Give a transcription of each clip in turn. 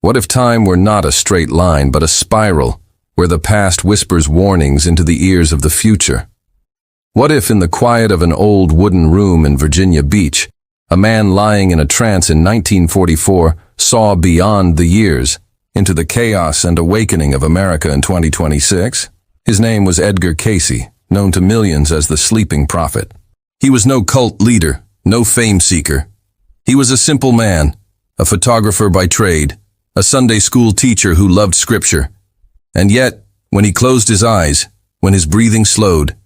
What if time were not a straight line but a spiral, where the past whispers warnings into the ears of the future? What if in the quiet of an old wooden room in Virginia Beach, a man lying in a trance in 1944 saw beyond the years into the chaos and awakening of America in 2026? His name was Edgar Cayce, known to millions as the Sleeping Prophet. He was no cult leader, no fame seeker. He was a simple man, a photographer by trade, a Sunday school teacher who loved scripture. And yet, when he closed his eyes, when his breathing slowed,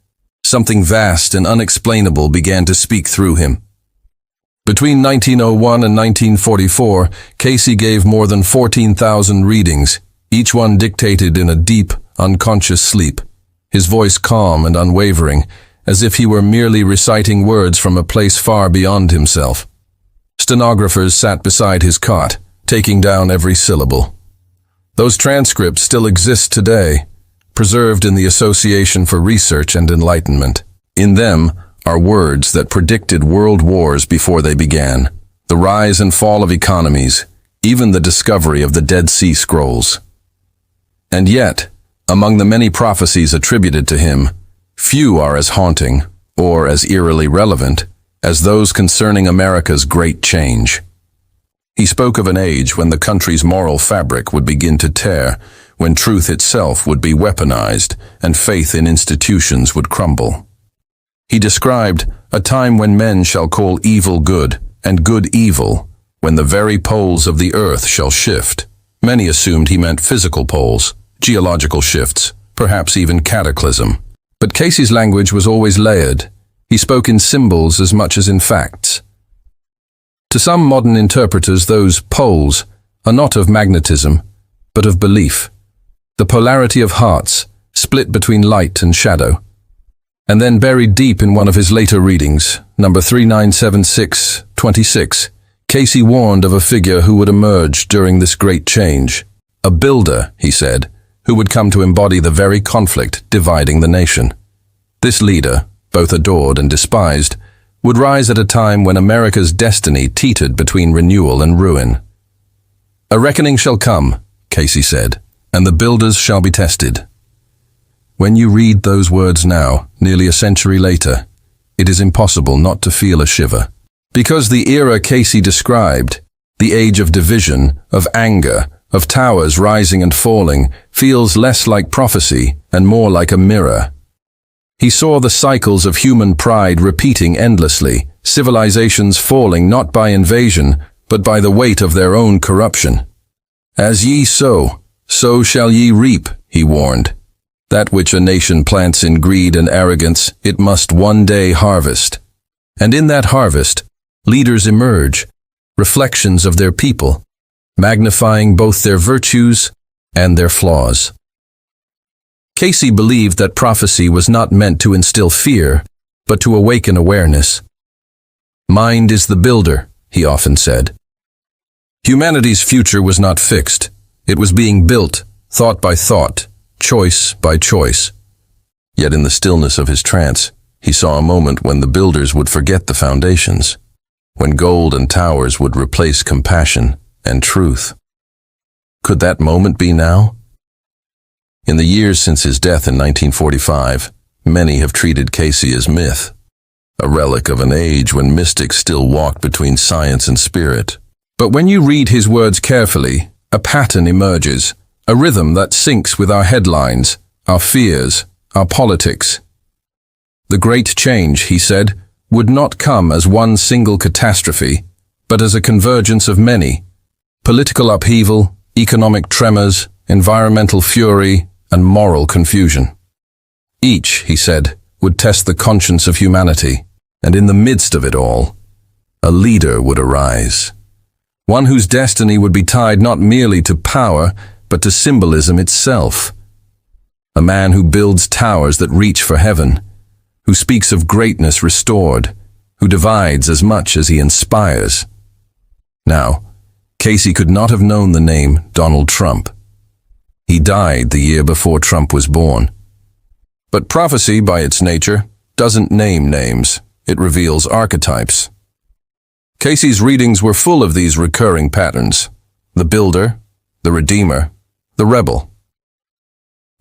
something vast and unexplainable began to speak through him. Between 1901 and 1944, Cayce gave more than 14,000 readings, each one dictated in a deep, unconscious sleep, his voice calm and unwavering, as if he were merely reciting words from a place far beyond himself. Stenographers sat beside his cot, taking down every syllable. Those transcripts still exist today, preserved in the Association for Research and Enlightenment. In them are words that predicted world wars before they began, the rise and fall of economies, even the discovery of the Dead Sea Scrolls. And yet, among the many prophecies attributed to him, few are as haunting, or as eerily relevant, as those concerning America's great change. He spoke of an age when the country's moral fabric would begin to tear, when truth itself would be weaponized and faith in institutions would crumble. He described a time when men shall call evil good and good evil, when the very poles of the earth shall shift. Many assumed he meant physical poles, geological shifts, perhaps even cataclysm. But Cayce's language was always layered. He spoke in symbols as much as in facts. To some modern interpreters, those poles are not of magnetism, but of belief, the polarity of hearts, split between light and shadow. And then buried deep in one of his later readings, number 397626, Cayce warned of a figure who would emerge during this great change. A builder, he said, who would come to embody the very conflict dividing the nation. This leader, both adored and despised, would rise at a time when America's destiny teetered between renewal and ruin. A reckoning shall come, Cayce said, and the builders shall be tested. When you read those words now, nearly a century later, it is impossible not to feel a shiver. Because the era Cayce described, the age of division, of anger, of towers rising and falling, feels less like prophecy and more like a mirror. He saw the cycles of human pride repeating endlessly, civilizations falling not by invasion, but by the weight of their own corruption. As ye sow, so shall ye reap, he warned. That which a nation plants in greed and arrogance, it must one day harvest. And in that harvest, leaders emerge, reflections of their people, magnifying both their virtues and their flaws. Cayce believed that prophecy was not meant to instill fear, but to awaken awareness. Mind is the builder, he often said. Humanity's future was not fixed. It was being built, thought by thought, choice by choice. Yet in the stillness of his trance, he saw a moment when the builders would forget the foundations, when gold and towers would replace compassion and truth. Could that moment be now? In the years since his death in 1945, many have treated Cayce as myth, a relic of an age when mystics still walked between science and spirit. But when you read his words carefully, a pattern emerges, a rhythm that syncs with our headlines, our fears, our politics. The great change, he said, would not come as one single catastrophe, but as a convergence of many. Political upheaval, economic tremors, environmental fury, and moral confusion. Each, he said, would test the conscience of humanity, and in the midst of it all, a leader would arise. One whose destiny would be tied not merely to power, but to symbolism itself. A man who builds towers that reach for heaven, who speaks of greatness restored, who divides as much as he inspires. Now, Cayce could not have known the name Donald Trump. He died the year before Trump was born. But prophecy, by its nature, doesn't name names. It reveals archetypes. Cayce's readings were full of these recurring patterns. The builder, the redeemer, the rebel.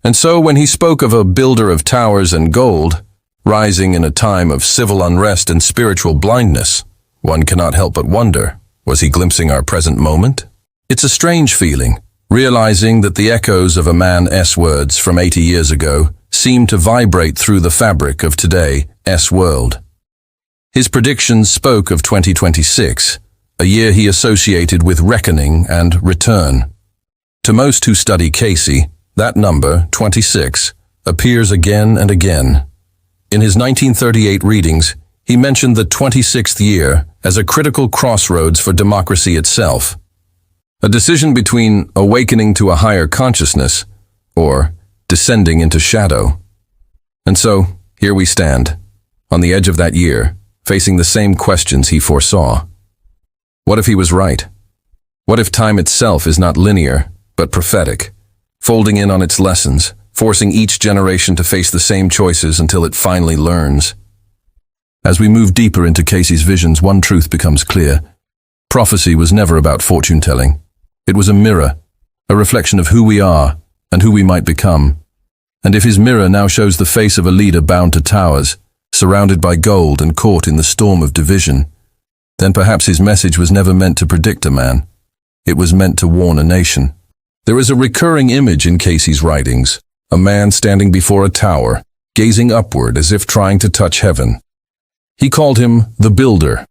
And so when he spoke of a builder of towers and gold, rising in a time of civil unrest and spiritual blindness, one cannot help but wonder, was he glimpsing our present moment? It's a strange feeling, realizing that the echoes of a man's words from 80 years ago seem to vibrate through the fabric of today's world. His predictions spoke of 2026, a year he associated with reckoning and return. To most who study Cayce, that number, 26, appears again and again. In his 1938 readings, he mentioned the 26th year as a critical crossroads for democracy itself, a decision between awakening to a higher consciousness or descending into shadow. And so, here we stand, on the edge of that year, facing the same questions he foresaw. What if he was right? What if time itself is not linear, but prophetic, folding in on its lessons, forcing each generation to face the same choices until it finally learns? As we move deeper into Cayce's visions, one truth becomes clear. Prophecy was never about fortune-telling. It was a mirror, a reflection of who we are and who we might become. And if his mirror now shows the face of a leader bound to towers, surrounded by gold and caught in the storm of division, then perhaps his message was never meant to predict a man. It was meant to warn a nation. There is a recurring image in Cayce's writings, a man standing before a tower, gazing upward as if trying to touch heaven. He called him the builder,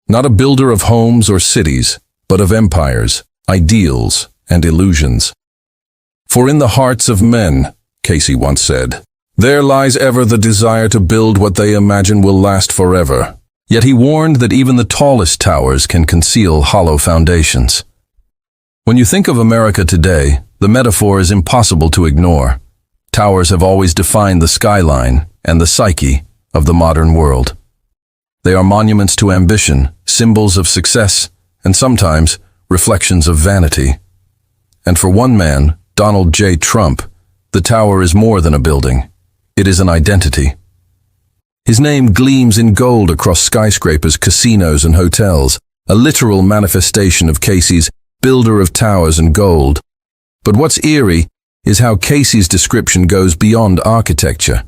not a builder of homes or cities, but of empires, ideals, and illusions. For in the hearts of men, Cayce once said, there lies ever the desire to build what they imagine will last forever. Yet he warned that even the tallest towers can conceal hollow foundations. When you think of America today, the metaphor is impossible to ignore. Towers have always defined the skyline and the psyche of the modern world. They are monuments to ambition, symbols of success, and sometimes reflections of vanity. And for one man, Donald J. Trump, the tower is more than a building. It is an identity. His name gleams in gold across skyscrapers, casinos, and hotels, a literal manifestation of Cayce's builder of towers and gold. But what's eerie is how Cayce's description goes beyond architecture.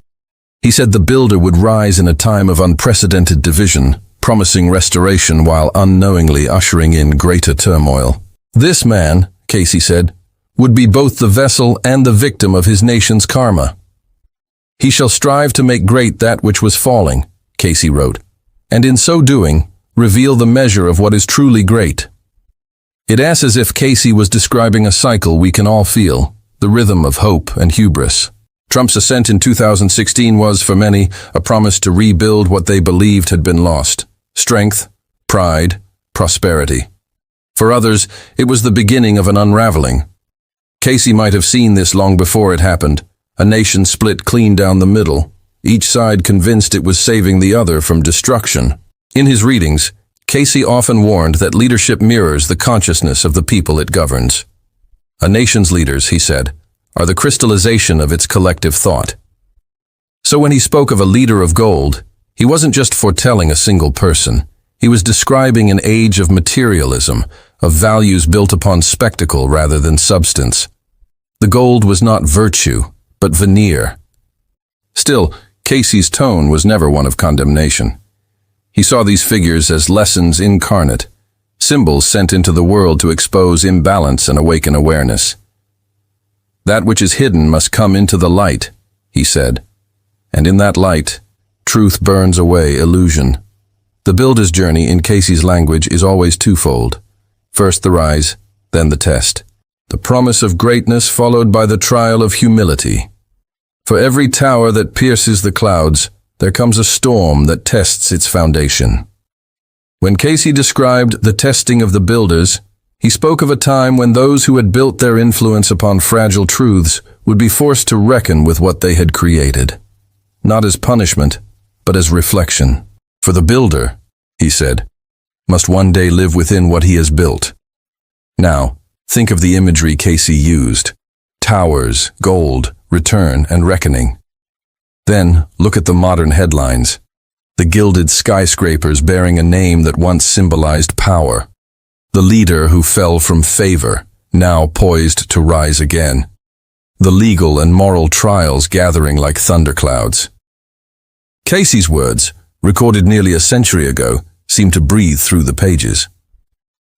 He said the builder would rise in a time of unprecedented division, promising restoration while unknowingly ushering in greater turmoil. This man, Cayce said, would be both the vessel and the victim of his nation's karma. He shall strive to make great that which was falling, Cayce wrote, and in so doing, reveal the measure of what is truly great. It is as if Cayce was describing a cycle we can all feel, the rhythm of hope and hubris. Trump's ascent in 2016 was, for many, a promise to rebuild what they believed had been lost: strength, pride, prosperity. For others, it was the beginning of an unraveling. Cayce might have seen this long before it happened, a nation split clean down the middle, each side convinced it was saving the other from destruction. In his readings, Cayce often warned that leadership mirrors the consciousness of the people it governs. A nation's leaders, he said, are the crystallization of its collective thought. So when he spoke of a leader of gold, he wasn't just foretelling a single person. He was describing an age of materialism, of values built upon spectacle rather than substance. The gold was not virtue, but veneer. Still, Cayce's tone was never one of condemnation. He saw these figures as lessons incarnate, symbols sent into the world to expose imbalance and awaken awareness. That which is hidden must come into the light, he said, and in that light, truth burns away illusion. The builder's journey, in Cayce's language, is always twofold. First the rise, then the test. The promise of greatness followed by the trial of humility. For every tower that pierces the clouds, there comes a storm that tests its foundation. When Cayce described the testing of the builders, he spoke of a time when those who had built their influence upon fragile truths would be forced to reckon with what they had created, not as punishment, but as reflection. For the builder, he said, must one day live within what he has built. Now, think of the imagery Cayce used: towers, gold, return, and reckoning. Then, look at the modern headlines. The gilded skyscrapers bearing a name that once symbolized power. The leader who fell from favor, now poised to rise again. The legal and moral trials gathering like thunderclouds. Cayce's words, recorded nearly a century ago, seem to breathe through the pages.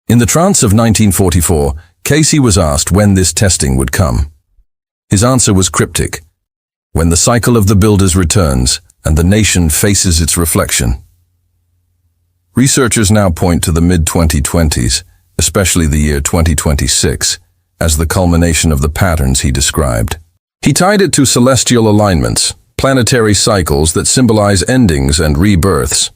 In the trance of 1944, Cayce was asked when this testing would come. His answer was cryptic: when the cycle of the builders returns and the nation faces its reflection. Researchers now point to the mid-2020s, especially the year 2026, as the culmination of the patterns he described. He tied it to celestial alignments, planetary cycles that symbolize endings and rebirths.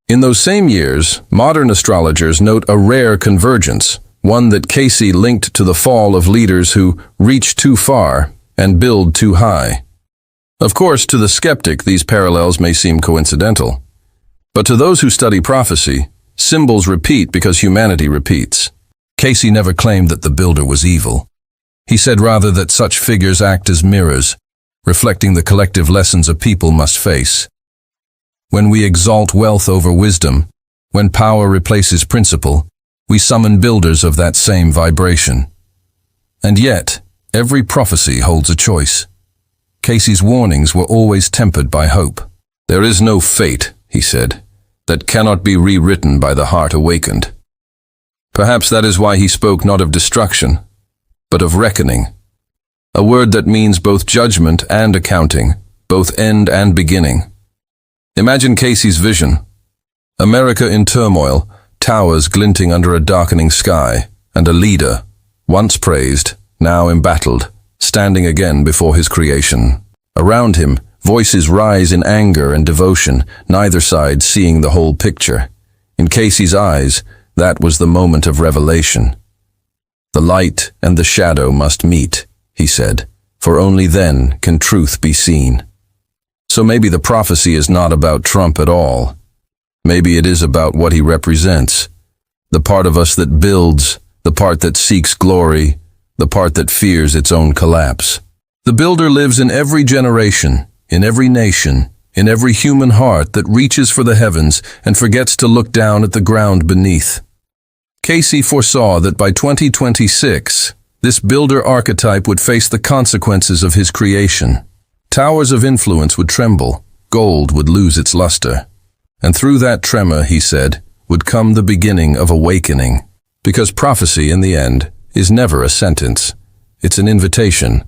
In those same years, modern astrologers note a rare convergence, one that Cayce linked to the fall of leaders who reach too far and build too high. Of course, to the skeptic, these parallels may seem coincidental. But to those who study prophecy, symbols repeat because humanity repeats. Cayce never claimed that the builder was evil. He said rather that such figures act as mirrors, reflecting the collective lessons a people must face. When we exalt wealth over wisdom, when power replaces principle, we summon builders of that same vibration. And yet, every prophecy holds a choice. Cayce's warnings were always tempered by hope. There is no fate, he said, that cannot be rewritten by the heart awakened. Perhaps that is why he spoke not of destruction, but of reckoning, a word that means both judgment and accounting, both end and beginning. Imagine Cayce's vision: America in turmoil, towers glinting under a darkening sky, and a leader, once praised, now embattled, standing again before his creation. Around him, voices rise in anger and devotion, neither side seeing the whole picture. In Cayce's eyes, that was the moment of revelation. The light and the shadow must meet, he said, for only then can truth be seen. So maybe the prophecy is not about Trump at all. Maybe it is about what he represents. The part of us that builds, the part that seeks glory, the part that fears its own collapse. The builder lives in every generation, in every nation, in every human heart that reaches for the heavens and forgets to look down at the ground beneath. Cayce foresaw that by 2026, this builder archetype would face the consequences of his creation. Towers of influence would tremble, gold would lose its luster. And through that tremor, he said, would come the beginning of awakening. Because prophecy, in the end, is never a sentence. It's an invitation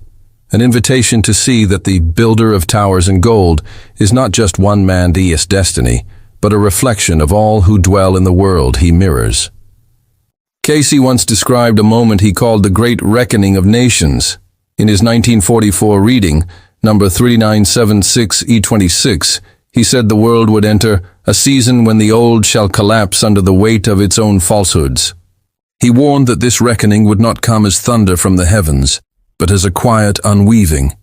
to see that the builder of towers and gold is not just one man's destiny, but a reflection of all who dwell in the world he mirrors. Cayce once described a moment he called the Great Reckoning of Nations. In his 1944 reading, number 3976E26, he said the world would enter a season when the old shall collapse under the weight of its own falsehoods. He warned that this reckoning would not come as thunder from the heavens, but as a quiet unweaving,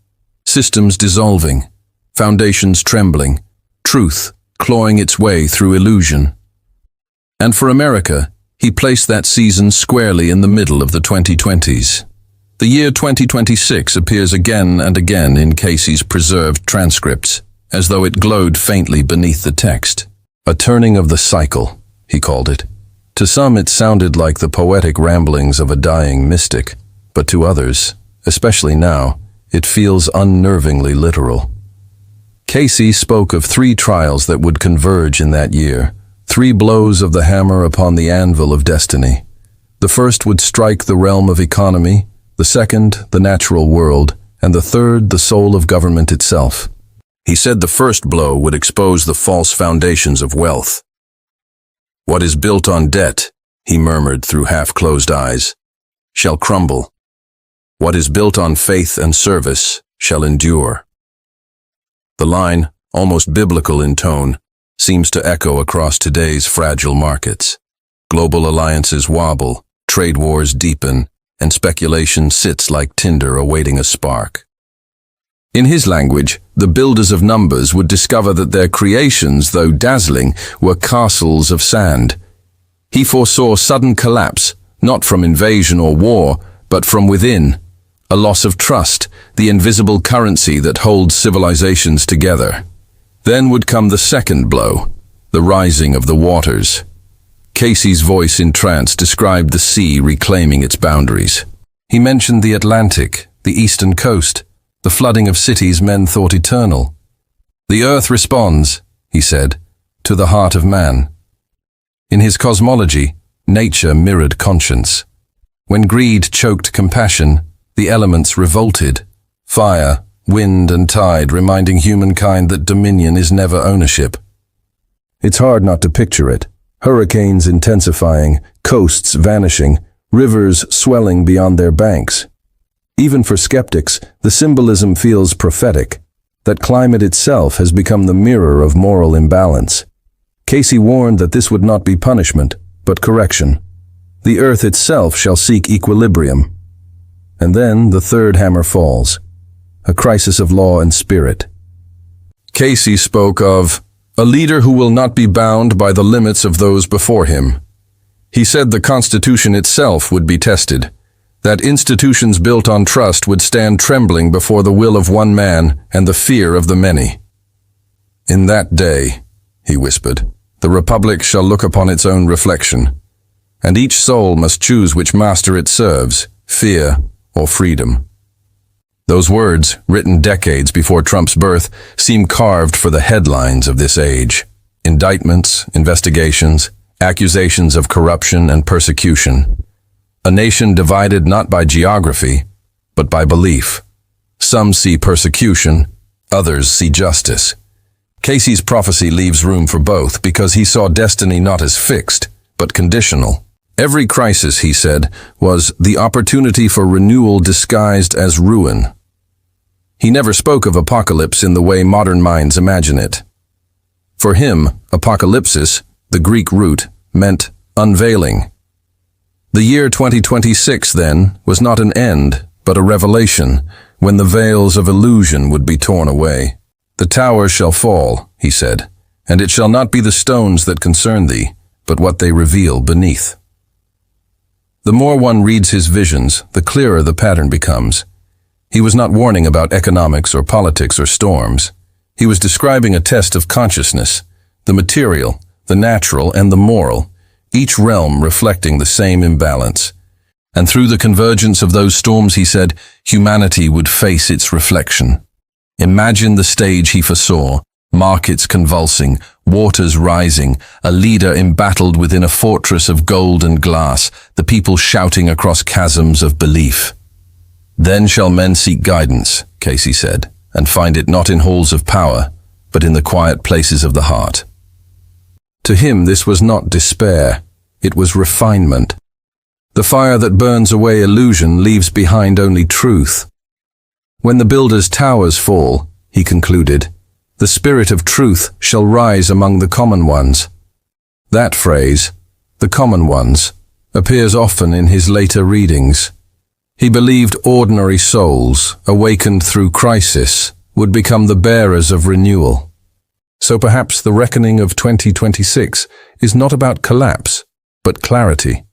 systems dissolving, foundations trembling, truth clawing its way through illusion. And for America, he placed that season squarely in the middle of the 2020s. The year 2026 appears again and again in Cayce's preserved transcripts, as though it glowed faintly beneath the text. A turning of the cycle, he called it. To some it sounded like the poetic ramblings of a dying mystic, but to others, especially now, it feels unnervingly literal. Cayce spoke of 3 trials that would converge in that year, 3 blows of the hammer upon the anvil of destiny. The first would strike the realm of economy, the second, the natural world, and the third, the soul of government itself. He said the first blow would expose the false foundations of wealth. What is built on debt, he murmured through half-closed eyes, shall crumble. What is built on faith and service shall endure. The line, almost biblical in tone, seems to echo across today's fragile markets. Global alliances wobble, trade wars deepen, and speculation sits like tinder awaiting a spark. In his language, the builders of numbers would discover that their creations, though dazzling, were castles of sand. He foresaw sudden collapse, not from invasion or war, but from within. A loss of trust, the invisible currency that holds civilizations together. Then would come the second blow, the rising of the waters. Cayce's voice in trance described the sea reclaiming its boundaries. He mentioned the Atlantic, the eastern coast, the flooding of cities men thought eternal. The earth responds, he said, to the heart of man. In his cosmology, nature mirrored conscience. When greed choked compassion, the elements revolted. Fire, wind and tide reminding humankind that dominion is never ownership. It's hard not to picture it. Hurricanes intensifying, coasts vanishing, rivers swelling beyond their banks. Even for skeptics, the symbolism feels prophetic, that climate itself has become the mirror of moral imbalance. Cayce warned that this would not be punishment, but correction. The earth itself shall seek equilibrium. And then the third hammer falls, a crisis of law and spirit. Cayce spoke of a leader who will not be bound by the limits of those before him. He said the Constitution itself would be tested, that institutions built on trust would stand trembling before the will of one man and the fear of the many. In that day, he whispered, the Republic shall look upon its own reflection, and each soul must choose which master it serves, fear or freedom. Those words, written decades before Trump's birth, seem carved for the headlines of this age. Indictments, investigations, accusations of corruption and persecution. A nation divided not by geography, but by belief. Some see persecution, others see justice. Cayce's prophecy leaves room for both because he saw destiny not as fixed, but conditional. Every crisis, he said, was the opportunity for renewal disguised as ruin. He never spoke of apocalypse in the way modern minds imagine it. For him, apocalypsis, the Greek root, meant unveiling. The year 2026, then, was not an end, but a revelation, when the veils of illusion would be torn away. The tower shall fall, he said, and it shall not be the stones that concern thee, but what they reveal beneath. The more one reads his visions, the clearer the pattern becomes. He was not warning about economics or politics or storms. He was describing a test of consciousness, the material, the natural, and the moral, each realm reflecting the same imbalance. And through the convergence of those storms, he said, humanity would face its reflection. Imagine the stage he foresaw, markets convulsing, waters rising, a leader embattled within a fortress of gold and glass, the people shouting across chasms of belief. Then shall men seek guidance, Cayce said, and find it not in halls of power, but in the quiet places of the heart. To him this was not despair, it was refinement. The fire that burns away illusion leaves behind only truth. When the builder's towers fall, he concluded, the spirit of truth shall rise among the common ones. That phrase, the common ones, appears often in his later readings. He believed ordinary souls, awakened through crisis, would become the bearers of renewal. So perhaps the reckoning of 2026 is not about collapse, but clarity.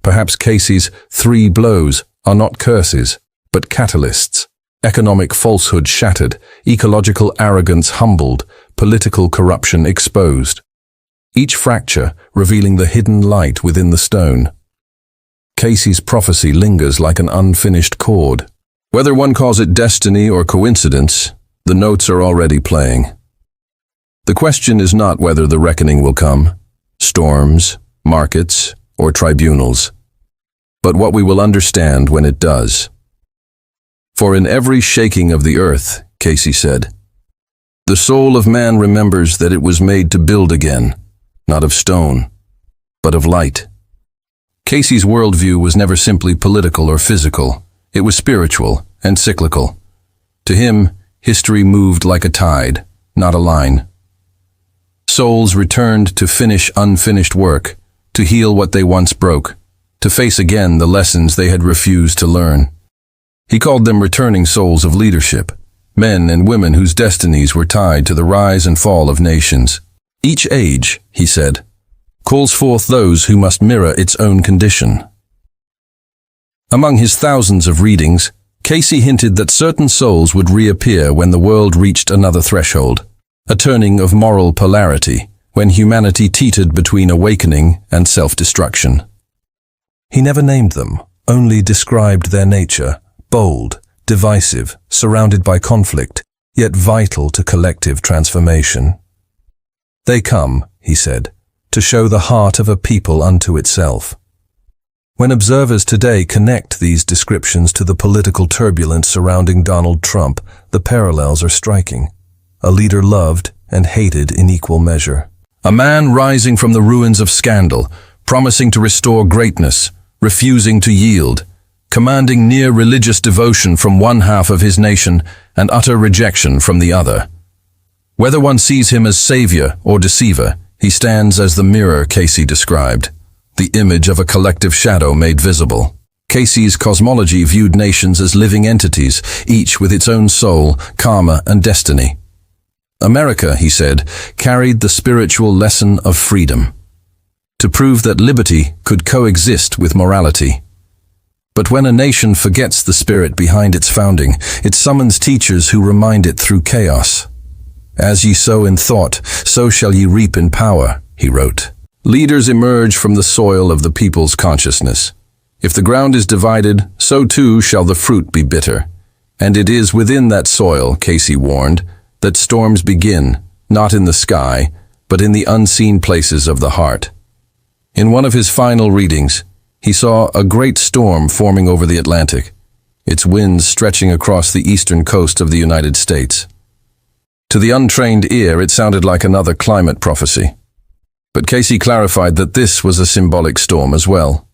Perhaps Cayce's 3 blows are not curses, but catalysts. Economic falsehood shattered, ecological arrogance humbled, political corruption exposed. Each fracture revealing the hidden light within the stone. Cayce's prophecy lingers like an unfinished chord. Whether one calls it destiny or coincidence, the notes are already playing. The question is not whether the reckoning will come, storms, markets, or tribunals, but what we will understand when it does. For in every shaking of the earth, Cayce said, the soul of man remembers that it was made to build again, not of stone, but of light. Cayce's worldview was never simply political or physical. It was spiritual and cyclical. To him, history moved like a tide, not a line. Souls returned to finish unfinished work, to heal what they once broke, to face again the lessons they had refused to learn. He called them returning souls of leadership, men and women whose destinies were tied to the rise and fall of nations. Each age, he said, calls forth those who must mirror its own condition. Among his thousands of readings, Cayce hinted that certain souls would reappear when the world reached another threshold, a turning of moral polarity, when humanity teetered between awakening and self-destruction. He never named them, only described their nature, bold, divisive, surrounded by conflict, yet vital to collective transformation. They come, he said, to show the heart of a people unto itself. When observers today connect these descriptions to the political turbulence surrounding Donald Trump, the parallels are striking. A leader loved and hated in equal measure. A man rising from the ruins of scandal, promising to restore greatness, refusing to yield, commanding near religious devotion from one half of his nation and utter rejection from the other. Whether one sees him as savior or deceiver, he stands as the mirror Cayce described, the image of a collective shadow made visible. Cayce's cosmology viewed nations as living entities, each with its own soul, karma, and destiny. America, he said, carried the spiritual lesson of freedom, to prove that liberty could coexist with morality. But when a nation forgets the spirit behind its founding, it summons teachers who remind it through chaos. As ye sow in thought, so shall ye reap in power, he wrote. Leaders emerge from the soil of the people's consciousness. If the ground is divided, so too shall the fruit be bitter. And it is within that soil, Cayce warned, that storms begin, not in the sky, but in the unseen places of the heart. In one of his final readings, he saw a great storm forming over the Atlantic, its winds stretching across the eastern coast of the United States. To the untrained ear, it sounded like another climate prophecy. But Cayce clarified that this was a symbolic storm as well,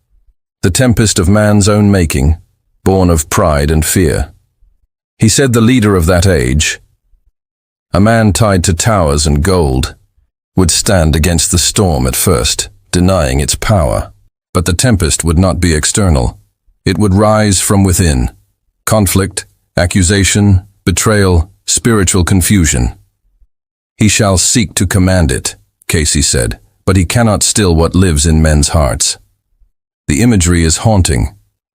the tempest of man's own making, born of pride and fear. He said the leader of that age, a man tied to towers and gold, would stand against the storm at first, denying its power. But the tempest would not be external. It would rise from within. Conflict, accusation, betrayal, spiritual confusion. He shall seek to command it, Cayce said, but he cannot still what lives in men's hearts. The imagery is haunting.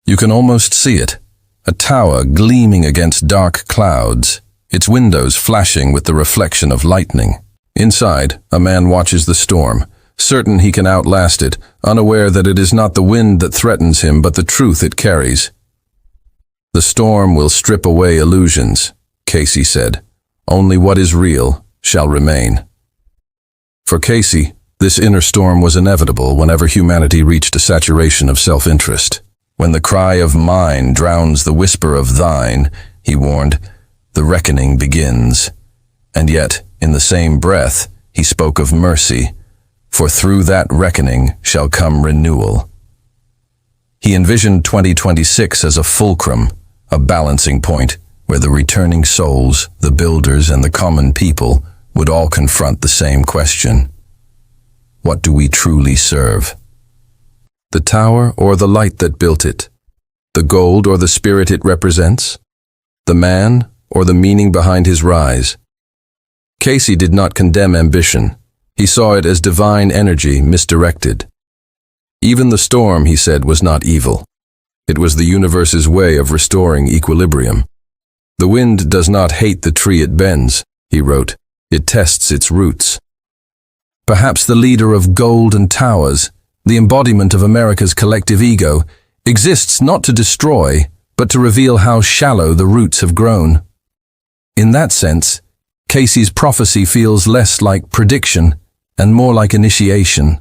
You can almost see it. A tower gleaming against dark clouds, its windows flashing with the reflection of lightning. Inside, a man watches the storm, certain he can outlast it, unaware that it is not the wind that threatens him, but the truth it carries. The storm will strip away illusions, Cayce said. Only what is real shall remain. For Cayce, this inner storm was inevitable whenever humanity reached a saturation of self-interest. When the cry of mine drowns the whisper of thine, he warned, the reckoning begins. And yet, in the same breath, he spoke of mercy, for through that reckoning shall come renewal. He envisioned 2026 as a fulcrum, a balancing point, where the returning souls, the builders, and the common people would all confront the same question. What do we truly serve? The tower or the light that built it? The gold or the spirit it represents? The man or the meaning behind his rise? Cayce did not condemn ambition. He saw it as divine energy misdirected. Even the storm, he said, was not evil. It was the universe's way of restoring equilibrium. The wind does not hate the tree it bends, he wrote. It tests its roots. Perhaps the leader of gold and towers, the embodiment of America's collective ego, exists not to destroy, but to reveal how shallow the roots have grown. In that sense, Cayce's prophecy feels less like prediction and more like initiation.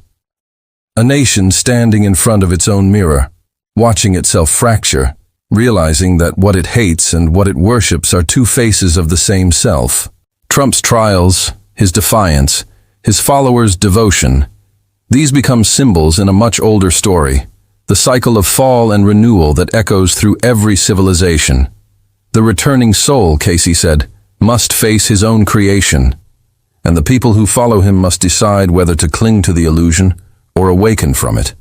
A nation standing in front of its own mirror, watching itself fracture, realizing that what it hates and what it worships are two faces of the same self. Trump's trials, his defiance, his followers' devotion, these become symbols in a much older story, the cycle of fall and renewal that echoes through every civilization. The returning soul, Cayce said, must face his own creation, and the people who follow him must decide whether to cling to the illusion or awaken from it.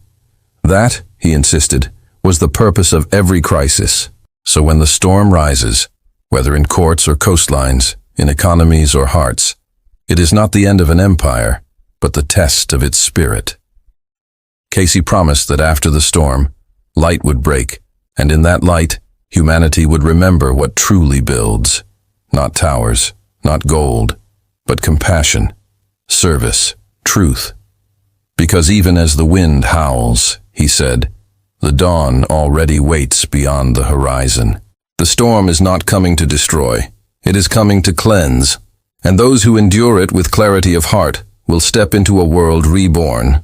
That, he insisted, was the purpose of every crisis. So when the storm rises, whether in courts or coastlines, in economies or hearts, it is not the end of an empire, but the test of its spirit. Cayce promised that after the storm, light would break, and in that light, humanity would remember what truly builds. Not towers, not gold, but compassion, service, truth. Because even as the wind howls, he said, The dawn already waits beyond the horizon. The storm is not coming to destroy. It is coming to cleanse, and those who endure it with clarity of heart will step into a world reborn.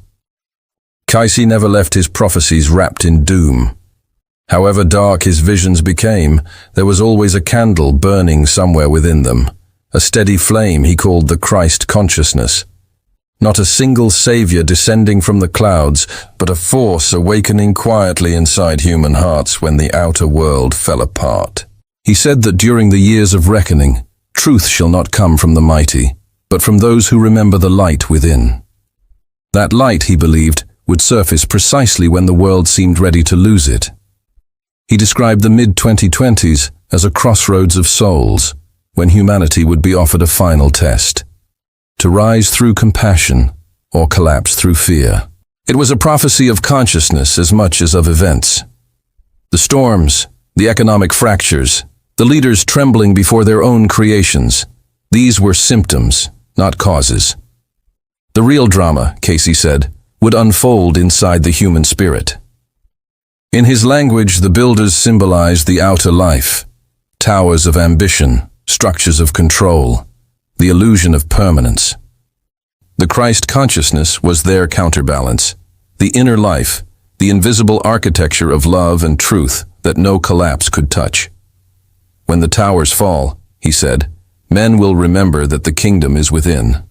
Cayce never left his prophecies wrapped in doom. However dark his visions became, there was always a candle burning somewhere within them, a steady flame he called the Christ consciousness. Not a single savior descending from the clouds, but a force awakening quietly inside human hearts when the outer world fell apart. He said that during the years of reckoning, truth shall not come from the mighty, but from those who remember the light within. That light, he believed, would surface precisely when the world seemed ready to lose it. He described the mid-2020s as a crossroads of souls, when humanity would be offered a final test, to rise through compassion or collapse through fear. It was a prophecy of consciousness as much as of events. The storms, the economic fractures, the leaders trembling before their own creations, these were symptoms, not causes. The real drama, Cayce said, would unfold inside the human spirit. In his language, the builders symbolized the outer life, towers of ambition, structures of control, the illusion of permanence. The Christ consciousness was their counterbalance, the inner life, the invisible architecture of love and truth that no collapse could touch. When the towers fall, he said, men will remember that the kingdom is within.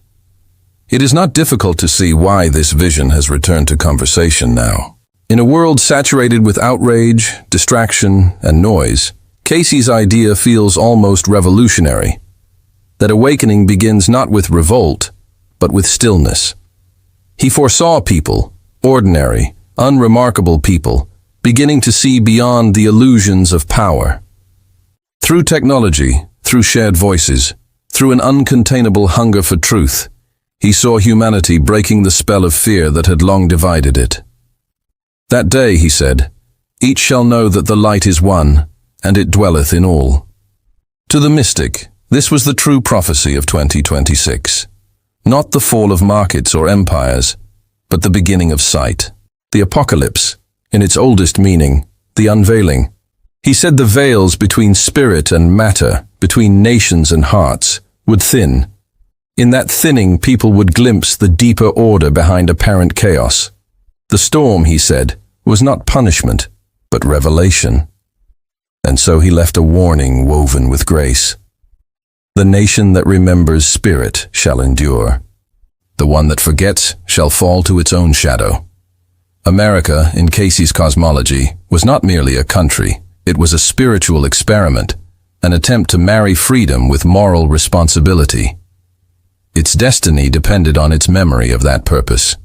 It is not difficult to see why this vision has returned to conversation now. In a world saturated with outrage, distraction, and noise, Cayce's idea feels almost revolutionary. That awakening begins not with revolt, but with stillness. He foresaw people, ordinary, unremarkable people, beginning to see beyond the illusions of power. Through technology, through shared voices, through an uncontainable hunger for truth, he saw humanity breaking the spell of fear that had long divided it. That day, he said, each shall know that the light is one, and it dwelleth in all. To the mystic, this was the true prophecy of 2026. Not the fall of markets or empires, but the beginning of sight. The apocalypse, in its oldest meaning, the unveiling. He said the veils between spirit and matter, between nations and hearts, would thin. In that thinning, people would glimpse the deeper order behind apparent chaos. The storm, he said, was not punishment, but revelation. And so he left a warning woven with grace. The nation that remembers spirit shall endure. The one that forgets shall fall to its own shadow. America, in Cayce's cosmology, was not merely a country. It was a spiritual experiment, an attempt to marry freedom with moral responsibility. Its destiny depended on its memory of that purpose.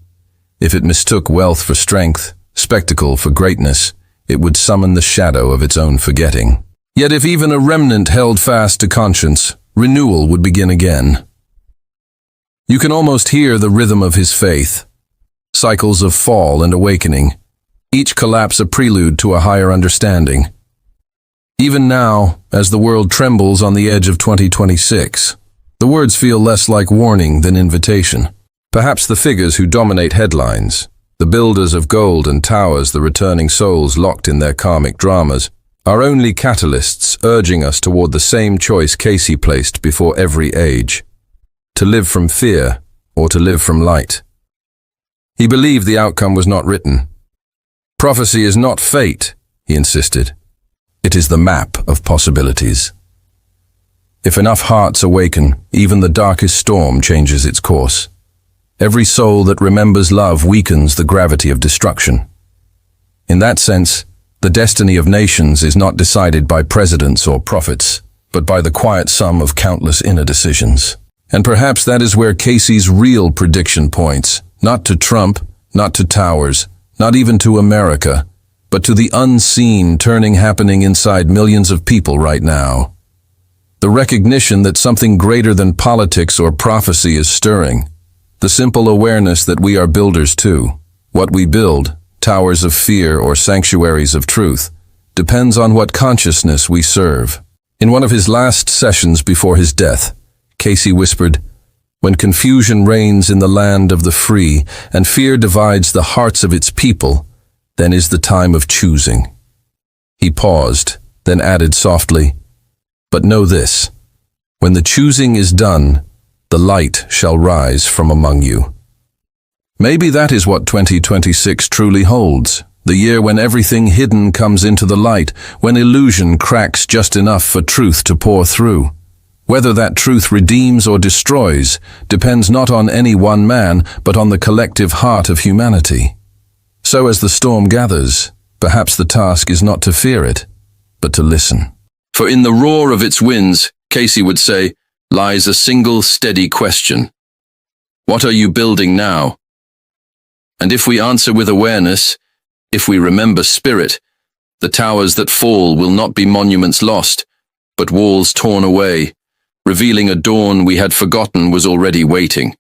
If it mistook wealth for strength, spectacle for greatness, it would summon the shadow of its own forgetting. Yet if even a remnant held fast to conscience, renewal would begin again. You can almost hear the rhythm of his faith, cycles of fall and awakening, each collapse a prelude to a higher understanding. Even now, as the world trembles on the edge of 2026, the words feel less like warning than invitation. Perhaps the figures who dominate headlines, the builders of gold and towers, the returning souls locked in their karmic dramas, are only catalysts urging us toward the same choice Cayce placed before every age: to live from fear or to live from light. He believed the outcome was not written. Prophecy is not fate, he insisted. It is the map of possibilities. If enough hearts awaken, even the darkest storm changes its course. Every soul that remembers love weakens the gravity of destruction. In that sense, the destiny of nations is not decided by presidents or prophets, but by the quiet sum of countless inner decisions. And perhaps that is where Cayce's real prediction points, not to Trump, not to towers, not even to America, but to the unseen turning happening inside millions of people right now. The recognition that something greater than politics or prophecy is stirring. The simple awareness that we are builders too. What we build, towers of fear or sanctuaries of truth, depends on what consciousness we serve. In one of his last sessions before his death, Cayce whispered, "When confusion reigns in the land of the free and fear divides the hearts of its people, then is the time of choosing. He paused, then added softly, "But know this, when the choosing is done, the light shall rise from among you." Maybe that is what 2026 truly holds, the year when everything hidden comes into the light, when illusion cracks just enough for truth to pour through. Whether that truth redeems or destroys depends not on any one man, but on the collective heart of humanity. So as the storm gathers, perhaps the task is not to fear it, but to listen. For in the roar of its winds, Cayce would say, lies a single steady question. What are you building now? And if we answer with awareness, if we remember spirit, the towers that fall will not be monuments lost, but walls torn away, revealing a dawn we had forgotten was already waiting.